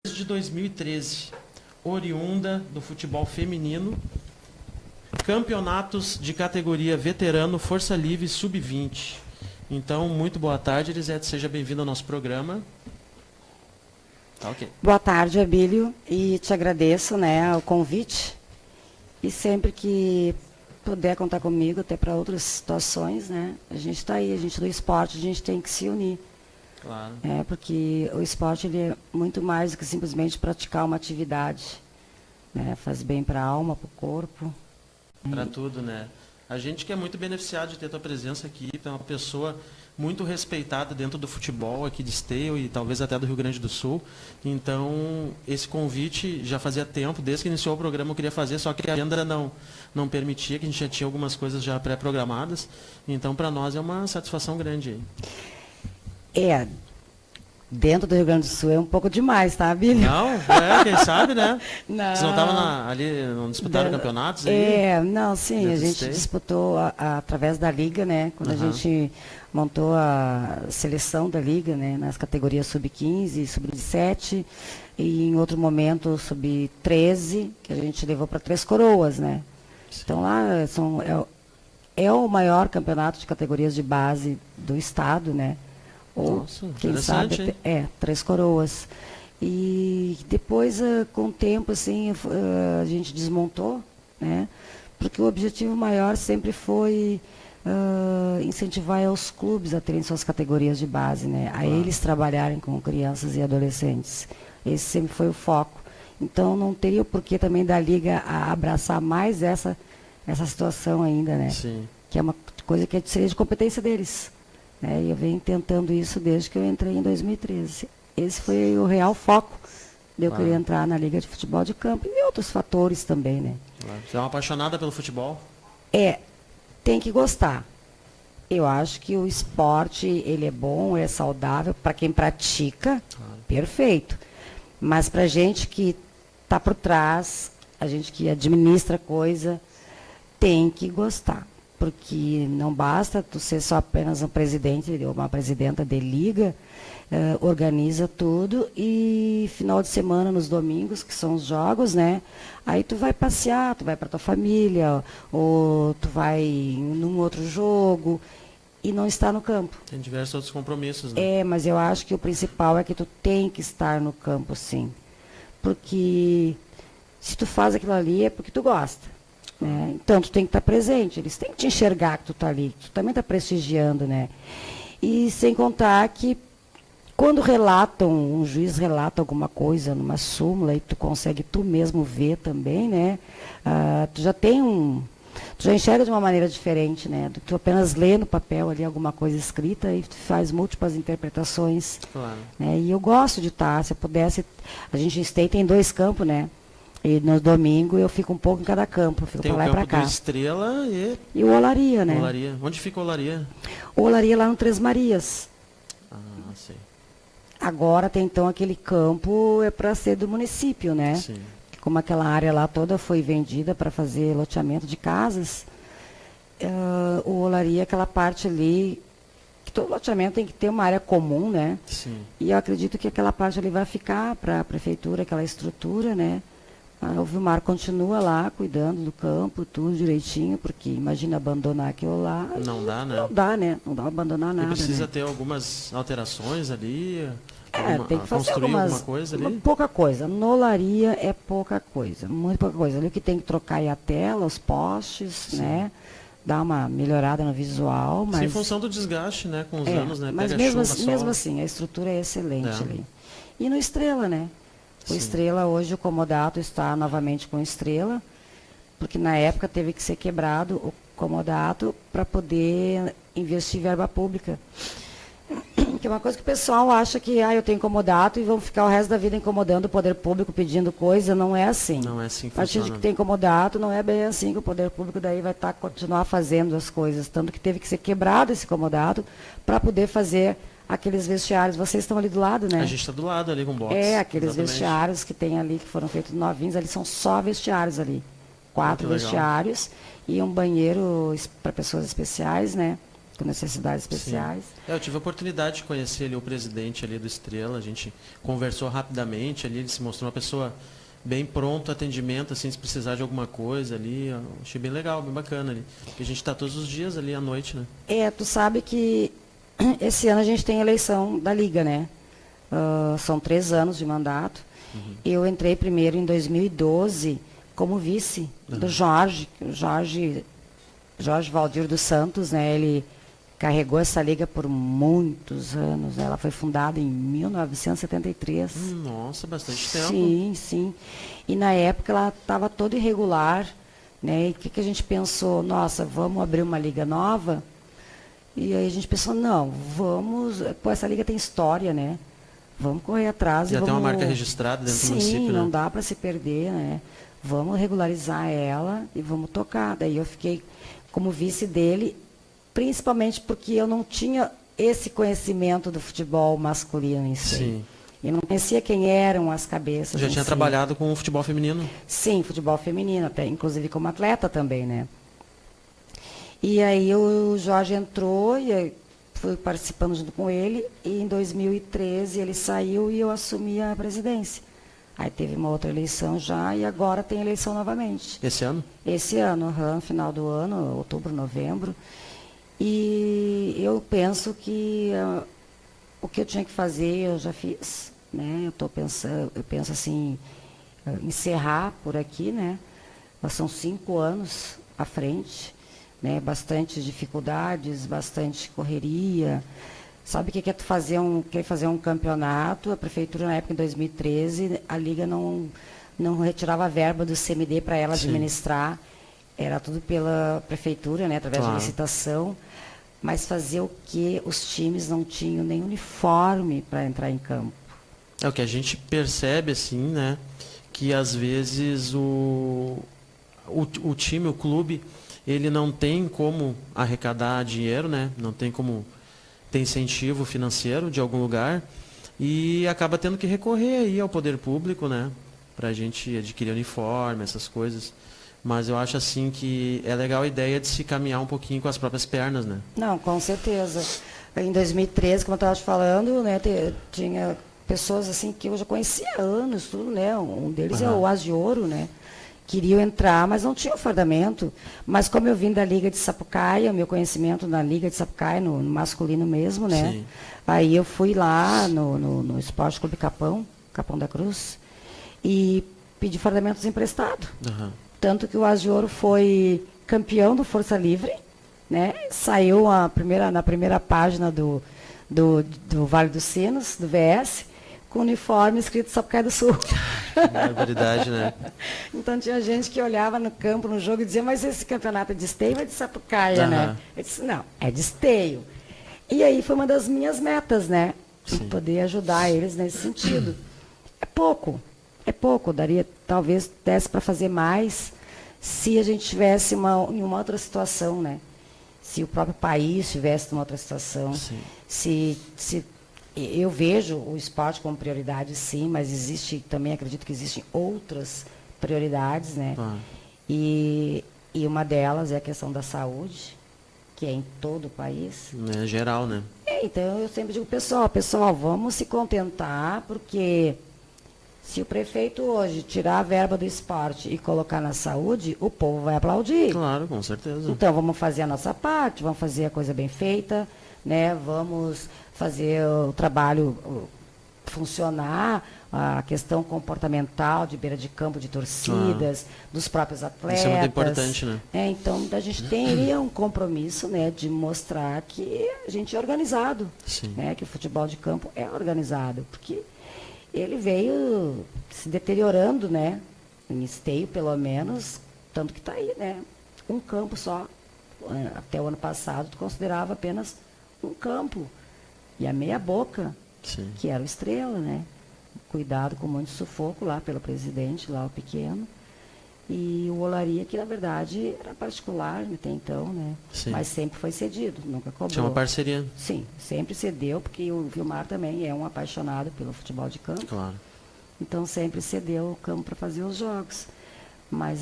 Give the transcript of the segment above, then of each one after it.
Desde 2013, oriunda do futebol feminino, campeonatos de categoria veterano, Força Livre Sub-20. Então, muito boa tarde, Elisete, seja bem-vindo ao nosso programa. Tá, ok. Boa tarde, Abílio, e te agradeço, o convite. E sempre que puder contar comigo, até para outras situações, a gente está aí, a gente do esporte, a gente tem que se unir. Claro. Porque o esporte ele é muito mais do que simplesmente praticar uma atividade. Faz bem para a alma, para o corpo. Para tudo, né? A gente que é muito beneficiado de ter tua presença aqui, tu é uma pessoa muito respeitada dentro do futebol aqui de Esteio e talvez até do Rio Grande do Sul. Então, esse convite já fazia tempo, desde que iniciou o programa eu queria fazer, só que a agenda não permitia, que a gente já tinha algumas coisas já pré-programadas. Então, para nós é uma satisfação grande aí. Dentro do Rio Grande do Sul é um pouco demais, tá, Abílio? Não, quem sabe, né? Não. Vocês não estavam ali, não disputaram campeonatos aí? Não, sim, a gente disputou através da Liga, Quando a gente montou a seleção da Liga, nas categorias sub-15, sub-17, e em outro momento sub-13, que a gente levou para Três Coroas, Sim. Então lá é o maior campeonato de categorias de base do estado, Ou, nossa, quem sabe, Três Coroas. E depois, com o tempo, assim, a gente desmontou, porque o objetivo maior sempre foi incentivar os clubes a terem suas categorias de base, A eles trabalharem com crianças e adolescentes. Esse sempre foi o foco. Então, não teria o porquê também da Liga a abraçar mais essa situação ainda, Sim. Que é uma coisa que seria de competência deles. E eu venho tentando isso desde que eu entrei em 2013. Esse foi o real foco de eu querer entrar na Liga de Futebol de Campo e outros fatores também, Você é uma apaixonada pelo futebol? Tem que gostar. Eu acho que o esporte, ele é bom, é saudável, para quem pratica, perfeito. Mas para a gente que está por trás, a gente que administra coisa, tem que gostar. Porque não basta tu ser só apenas um presidente ou uma presidenta de liga, organiza tudo e final de semana, nos domingos, que são os jogos, aí tu vai passear, tu vai para tua família, ou tu vai num outro jogo e não está no campo. Tem diversos outros compromissos, Mas eu acho que o principal é que tu tem que estar no campo, sim. Porque se tu faz aquilo ali é porque tu gosta. Então, tu tem que estar presente, eles têm que te enxergar que tu está ali, que tu também está prestigiando, E sem contar que, quando um juiz relata alguma coisa numa súmula e tu consegue tu mesmo ver também, tu já tu já enxerga de uma maneira diferente, do que tu apenas lê no papel ali alguma coisa escrita e tu faz múltiplas interpretações. Claro. E eu gosto de estar, se eu pudesse, a gente tem 2 campos, E no domingo eu fico um pouco em cada campo, fico para lá e para cá. Tem o campo do Estrela e o Olaria, Olaria. Onde fica o Olaria? O Olaria lá no Três Marias. Sei. Agora tem então aquele campo para ser do município, Sim. Como aquela área lá toda foi vendida para fazer loteamento de casas, o Olaria, aquela parte ali, que todo loteamento tem que ter uma área comum, Sim. E eu acredito que aquela parte ali vai ficar para a prefeitura, aquela estrutura, O Vilmar continua lá, cuidando do campo, tudo direitinho, porque imagina abandonar aquilo lá. Não dá, Não dá, Não dá pra abandonar nada. E precisa ter algumas alterações ali? Tem que fazer alguma coisa ali? Pouca coisa. No Olaria é pouca coisa, muito pouca coisa. Ali o que tem que trocar é a tela, os postes, Sim. Dar uma melhorada no visual. Mas... Sim, em função do desgaste, com os anos, Mas mesmo assim, a estrutura é excelente ali. E no Estrela, O Estrela, hoje o comodato está novamente com Estrela, porque na época teve que ser quebrado o comodato para poder investir verba pública. Que é uma coisa que o pessoal acha que eu tenho comodato e vão ficar o resto da vida incomodando o poder público, pedindo coisa. Não é assim. Não é assim que funciona. A partir de que tem comodato, não é bem assim que o poder público daí vai continuar fazendo as coisas. Tanto que teve que ser quebrado esse comodato para poder fazer aqueles vestiários. Vocês estão ali do lado, A gente está do lado ali com box. Aqueles vestiários que tem ali, que foram feitos novinhos, ali são só vestiários ali. 4 vestiários e um banheiro para pessoas especiais, com necessidades especiais. Eu tive a oportunidade de conhecer ali o presidente ali do Estrela, a gente conversou rapidamente ali, ele se mostrou uma pessoa bem pronto, atendimento, assim, se precisar de alguma coisa ali, eu achei bem legal, bem bacana ali, porque a gente está todos os dias ali à noite, né? Tu sabe que esse ano a gente tem eleição da Liga, né? São 3 anos de mandato. Eu entrei primeiro em 2012 como vice do Jorge Valdir dos Santos, né? Ele carregou essa liga por muitos anos. Ela foi fundada em 1973. Nossa, bastante tempo. Sim, sim. E na época ela estava toda irregular, né? E o que a gente pensou? Nossa, vamos abrir uma liga nova? E aí a gente pensou, não, vamos... Pô, essa liga tem história, né? Vamos correr atrás. Já tem uma marca registrada dentro do município, né? Sim, não dá para se perder, né? Vamos regularizar ela e vamos tocar. Daí eu fiquei como vice dele, principalmente porque eu não tinha esse conhecimento do futebol masculino em si. Sim. Eu não conhecia quem eram as cabeças. Já tinha trabalhado com o futebol feminino? Sim, futebol feminino, até, inclusive como atleta também, né? E aí o Jorge entrou e eu fui participando junto com ele, e em 2013 ele saiu e eu assumi a presidência. Aí teve uma outra eleição já e agora tem eleição novamente. Esse ano? Esse ano, final do ano, outubro, novembro. E eu penso que o que eu tinha que fazer eu já fiz, né? Eu penso assim, encerrar por aqui, né? São 5 anos à frente, né? Bastante dificuldades, bastante correria. Sabe o que é tu quer fazer um campeonato? A prefeitura, na época, em 2013, a Liga não retirava a verba do CMD para ela administrar. Era tudo pela prefeitura, né, através de licitação. Mas fazer o quê? Os times não tinham nem uniforme para entrar em campo. É o que a gente percebe, assim, né? Que às vezes o time, o clube, ele não tem como arrecadar dinheiro, né? Não tem como ter incentivo financeiro de algum lugar e acaba tendo que recorrer aí ao poder público, né? Pra gente adquirir uniforme, essas coisas. Mas eu acho assim que é legal a ideia de se caminhar um pouquinho com as próprias pernas, né? Não, com certeza. Em 2013, como eu estava te falando, né, tinha pessoas assim que eu já conhecia há anos, tudo, né? Um deles é o As de Ouro, né? Queriam entrar, mas não tinham fardamento. Mas como eu vim da Liga de Sapucaia, meu conhecimento na Liga de Sapucaia, no masculino mesmo, né? Sim. Aí eu fui lá no Esporte Clube Capão da Cruz, e pedi fardamentos emprestados. Tanto que o As de Ouro foi campeão do Força Livre, né? Saiu na primeira página do Vale dos Sinos, do VS, com uniforme escrito Sapucaia do Sul. Barbaridade, né? Então tinha gente que olhava no campo, no jogo, e dizia, mas esse campeonato é de Esteio ou é de Sapucaia, né? Eu disse, não, é de Esteio. E aí foi uma das minhas metas, né? Poder ajudar eles nesse sentido. É pouco, talvez desse para fazer mais, se a gente tivesse em uma outra situação, né? Se o próprio país estivesse numa outra situação. Se eu vejo o esporte como prioridade, sim, mas também acredito que existem outras prioridades, né? E uma delas é a questão da saúde, que é em todo o país. É geral, né? Então eu sempre digo, pessoal, vamos se contentar, porque se o prefeito hoje tirar a verba do esporte e colocar na saúde, o povo vai aplaudir. Claro, com certeza. Então vamos fazer a nossa parte, vamos fazer a coisa bem feita, né? Vamos fazer o trabalho funcionar, a questão comportamental de beira de campo, de torcidas, dos próprios atletas. Isso é muito importante, né? Então a gente teria um compromisso, né, de mostrar que a gente é organizado, né? Que o futebol de campo é organizado, porque ele veio se deteriorando, né? Em Esteio, pelo menos, tanto que está aí, né? Um campo só. Até o ano passado, tu considerava apenas um campo. E a meia boca, que era o Estrela, né? Cuidado com muito sufoco lá pelo presidente, lá o pequeno. E o Olaria, que na verdade era particular até então, né? Mas sempre foi cedido, nunca cobrou. Tinha uma parceria. Sim, sempre cedeu, porque o Vilmar também é um apaixonado pelo futebol de campo. Claro. Então sempre cedeu o campo para fazer os jogos. Mas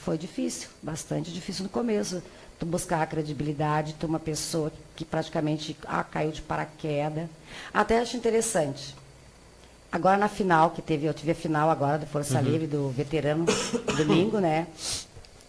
foi difícil, bastante difícil no começo. Tu buscar a credibilidade, tu uma pessoa que praticamente caiu de paraquedas. Até acho interessante. Agora na final, eu tive a final agora do Força Livre, do veterano, domingo, né?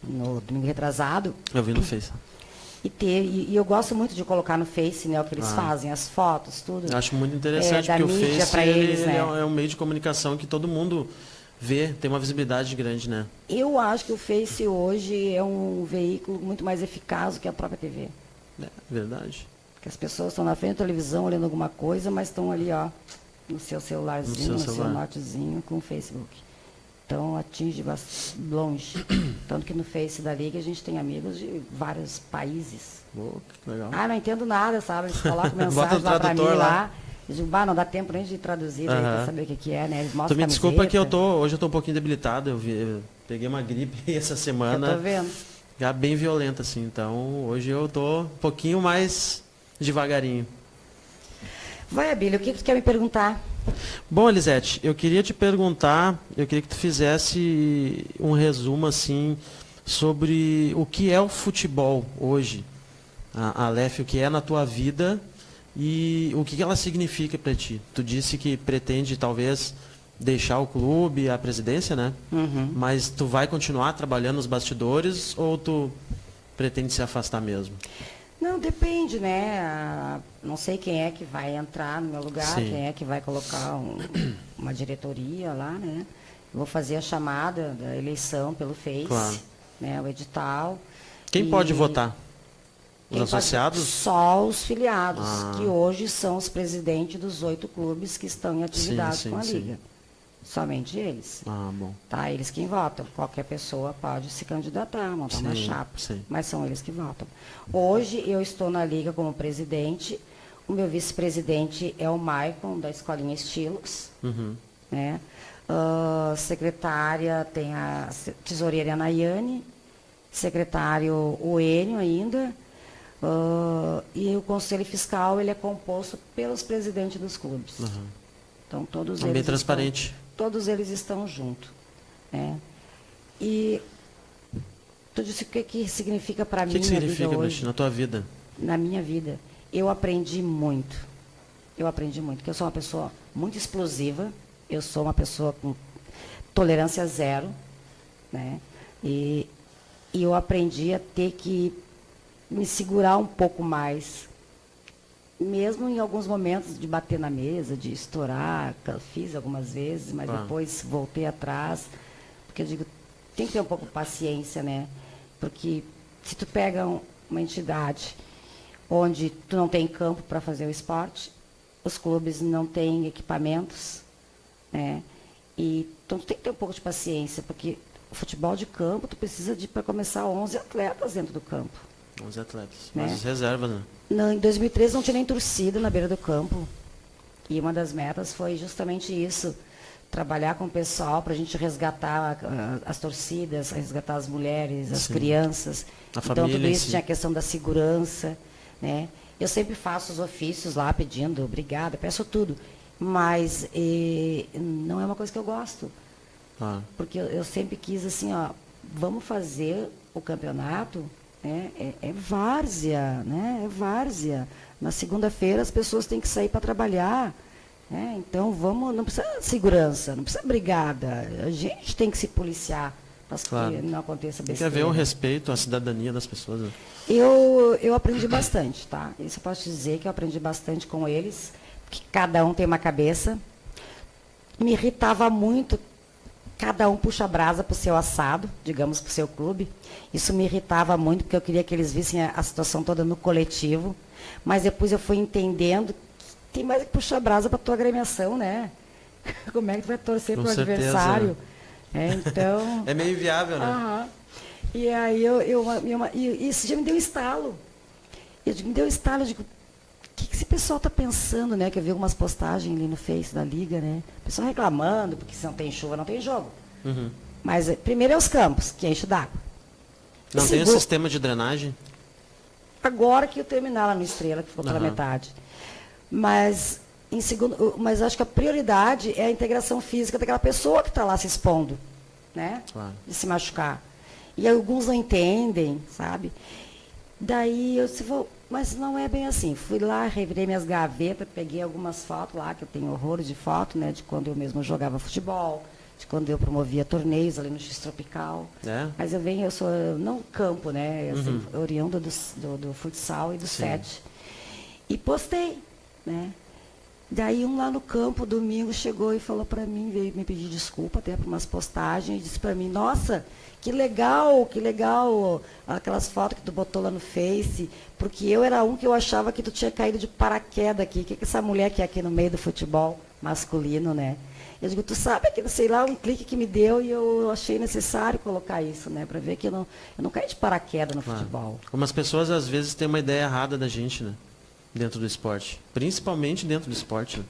No domingo retrasado. Eu vi no Face. E eu gosto muito de colocar no Face, né, o que eles fazem, as fotos, tudo. Eu acho muito interessante, porque o Face eles, né? é um meio de comunicação que todo mundo vê, tem uma visibilidade grande, né? Eu acho que o Face hoje é um veículo muito mais eficaz do que a própria TV. É verdade. Porque as pessoas estão na frente da televisão olhando alguma coisa, mas estão ali, ó, no seu celularzinho, no seu notezinho com o Facebook. Então atinge longe. Tanto que no Face da Liga a gente tem amigos de vários países. Oh, que legal. Não entendo nada, sabe? Eles colocam mensagem lá pra mim lá. Eu digo, não dá tempo nem de traduzir, pra saber o que é, né? Eles mostram. Tu me desculpa que hoje eu tô um pouquinho debilitado. Eu peguei uma gripe essa semana. Eu tô vendo. Já bem violenta, assim. Então hoje eu tô um pouquinho mais devagarinho. Vai, Abílio, o que tu quer me perguntar? Bom, Elisete, eu queria te perguntar, eu queria que tu fizesse um resumo, assim, sobre o que é o futebol hoje. A Aleph, o que é na tua vida e o que ela significa para ti. Tu disse que pretende, talvez, deixar o clube, a presidência, né? Mas tu vai continuar trabalhando nos bastidores ou tu pretende se afastar mesmo? Não, depende, né? Não sei quem é que vai entrar no meu lugar, Sim. quem é que vai colocar uma diretoria lá, né? Eu vou fazer a chamada da eleição pelo Face, Claro. né? O edital. Quem pode votar? Os associados? Só os filiados, que hoje são os presidentes dos 8 clubes que estão em atividade com a Liga. Somente eles. Bom. Tá, eles quem votam. Qualquer pessoa pode se candidatar, montar uma chapa. Mas são eles que votam. Hoje eu estou na Liga como presidente. O meu vice-presidente é o Maicon, da Escolinha Estilos. Né? Secretária tem a tesoureira Nayane. Secretário o Enio ainda. E o Conselho Fiscal ele é composto pelos presidentes dos clubes. Então todos eles bem transparente. Todos eles estão juntos. Né? E tu disse o que significa para mim O que significa hoje, na tua vida? Na minha vida. Eu aprendi muito. Porque eu sou uma pessoa muito explosiva. Eu sou uma pessoa com tolerância zero. Né? E eu aprendi a ter que me segurar um pouco mais. Mesmo em alguns momentos de bater na mesa, de estourar, fiz algumas vezes, mas depois voltei atrás, porque eu digo, tem que ter um pouco de paciência, né? Porque se tu pega uma entidade onde tu não tem campo para fazer o esporte, os clubes não têm equipamentos, né? E então tu tem que ter um pouco de paciência, porque o futebol de campo, tu precisa para começar 11 atletas dentro do campo. 11 atletas. Né? Mas as reservas, né? Não, em 2013 não tinha nem torcida na beira do campo. E uma das metas foi justamente isso. Trabalhar com o pessoal para a gente resgatar as torcidas, resgatar as mulheres, as crianças. A então família, tudo isso tinha a questão da segurança. Né? Eu sempre faço os ofícios lá pedindo, obrigada, peço tudo. Mas não é uma coisa que eu gosto. Porque eu sempre quis assim, ó, vamos fazer o campeonato. É várzea, né? É várzea. Na segunda-feira as pessoas têm que sair para trabalhar. Né? Então não precisa segurança, não precisa brigada. A gente tem que se policiar para que não aconteça besteira. Tem que haver um respeito à cidadania das pessoas. Né? Eu aprendi bastante, tá? Isso eu posso te dizer que eu aprendi bastante com eles, porque cada um tem uma cabeça. Me irritava muito. Cada um puxa a brasa para o seu assado, digamos, para o seu clube. Isso me irritava muito, porque eu queria que eles vissem a situação toda no coletivo. Mas depois eu fui entendendo que tem mais que puxar a brasa para a tua agremiação, né? Como é que tu vai torcer para o adversário? Então... É meio inviável, né? E aí isso já me deu um estalo. Me deu um estalo, eu digo, o que esse pessoal está pensando, né? Que eu vi algumas postagens ali no Face da Liga, né? O pessoal reclamando, porque se não tem chuva, não tem jogo. Mas primeiro é os campos, que enche d'água. Não tem um sistema de drenagem? Agora que eu terminar lá no Estrela, que ficou pela metade. Mas, em segundo, mas acho que a prioridade é a integração física daquela pessoa que está lá se expondo. né? Claro. De se machucar. E alguns não entendem, sabe? Daí eu disse, mas não é bem assim. Fui lá, revirei minhas gavetas, peguei algumas fotos lá, que eu tenho horror de foto, né? De quando eu mesmo jogava futebol, de quando eu promovia torneios ali no X Tropical. É? Mas eu sou, não campo, né? Assim, oriunda do futsal e do Sim. 7. E postei, né? Daí um lá no campo, domingo, chegou e falou para mim, veio me pedir desculpa até por umas postagens, e disse para mim, nossa, que legal, aquelas fotos que tu botou lá no Face, porque eu era um que eu achava que tu tinha caído de paraquedas aqui, que essa mulher que é aqui no meio do futebol masculino, né? Eu digo, tu sabe aquele, sei lá, um clique que me deu e eu achei necessário colocar isso, né? Para ver que eu não caí de paraquedas no futebol. Como as pessoas às vezes têm uma ideia errada da gente, né? Dentro do esporte. Principalmente dentro do esporte. Né?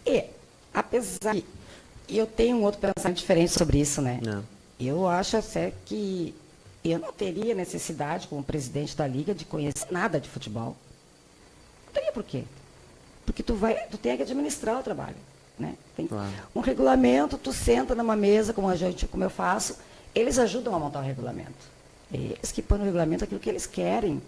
E, apesar que eu tenho um outro pensamento diferente sobre isso, né? É. Eu acho até que eu não teria necessidade, como presidente da Liga, de conhecer nada de futebol. Não teria por quê? Porque tu tem que administrar o trabalho. Né? Tem um regulamento, tu senta numa mesa, como eu faço, eles ajudam a montar o regulamento. Eles que põem no regulamento aquilo que eles querem.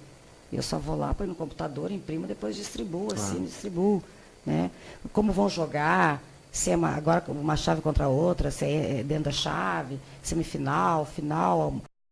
Eu só vou lá, põe no computador, imprimo, depois distribuo, assim, distribuo. Né? Como vão jogar, se é agora uma chave contra a outra, se é dentro da chave, semifinal, final,